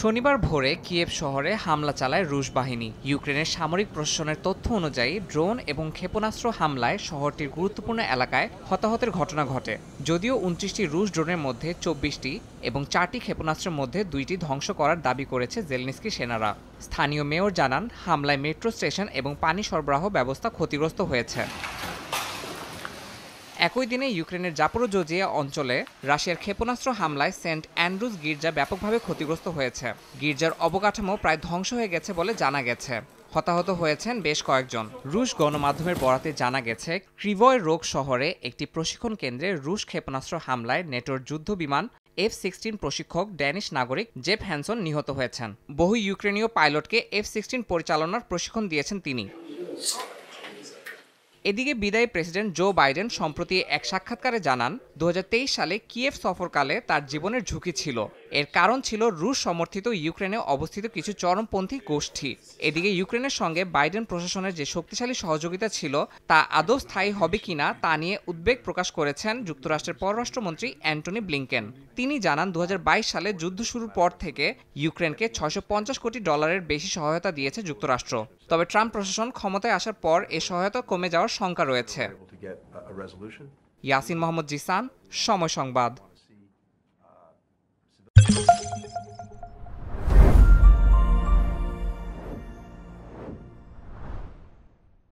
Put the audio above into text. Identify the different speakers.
Speaker 1: শনিবার ভোরে কিয়েভ শহরে হামলা চালায় রুশ বাহিনী। ইউক্রেনের সামরিক প্রশাসনের তথ্য অনুযায়ী ড্রোন এবং ক্ষেপণাস্ত্র হামলায় শহরটির গুরুত্বপূর্ণ এলাকায় হতাহতের ঘটনা ঘটে। যদিও ২৯টি রুশ ড্রোনের মধ্যে ২৪টি এবং ৪টি ক্ষেপণাস্ত্রের মধ্যে ২টি ধ্বংস করার দাবি করেছে জেলেনস্কি সেনারা। স্থানীয় মেয়র জানান, হামলায় মেট্রো স্টেশন এবং পানি সরবরাহ ব্যবস্থা ক্ষতিগ্রস্ত হয়েছে। একই দিনে ইউক্রেনের জাপোরোজিয়া অঞ্চলে রাশিয়ার ক্ষেপণাস্ত্র হামলায় সেন্ট অ্যান্ড্রুজ গির্জা ব্যাপকভাবে ক্ষতিগ্রস্ত হয়েছে। গির্জার অবকাঠামো প্রায় ধ্বংস হয়ে গেছে বলে জানা গেছে। হতাহত হয়েছেন বেশ কয়েকজন। রুশ গণমাধ্যমের বরাতে জানা গেছে, ক্রিভয় রোগ শহরে একটি প্রশিক্ষণ কেন্দ্রে রুশ ক্ষেপণাস্ত্র হামলায় নেটোর যুদ্ধ বিমান F-16 প্রশিক্ষক ড্যানিশ নাগরিক জেফ হ্যানসন নিহত হয়েছেন। বহু ইউক্রেনীয় পাইলটকে F-16 পরিচালনার প্রশিক্ষণ দিয়েছেন তিনি। এদিকে বিদায়ী প্রেসিডেন্ট জো বাইডেন সম্প্রতি এক সাক্ষাৎকারে জানান, ২০২৩ সালে কিয়েভ সফরকালে তার জীবনের ঝুঁকি ছিল। এর কারণ ছিল রুশ সমর্থিত ইউক্রেনে অবস্থিত কিছু চরমপন্থী গোষ্ঠী। এদিকে ইউক্রেনের সঙ্গে বাইডেন প্রশাসনের যে শক্তিশালী সহযোগিতা ছিল তা আদৌ স্থায়ী হবে কিনা তা নিয়ে উদ্বেগ প্রকাশ করেছেন যুক্তরাষ্ট্রের পররাষ্ট্রমন্ত্রী অ্যান্টনি ব্লিংকেন। তিনি জানান, ২০২২ সালে যুদ্ধ শুরুর পর থেকে ইউক্রেনকে $৬৫০ কোটি বেশি সহায়তা দিয়েছে যুক্তরাষ্ট্র। তবে ট্রাম্প প্রশাসন ক্ষমতায় আসার পর এ সহায়তা কমে যাওয়ার শঙ্কা রয়েছে। ইয়াসিন মোহাম্মদ জিসান, সময় সংবাদ।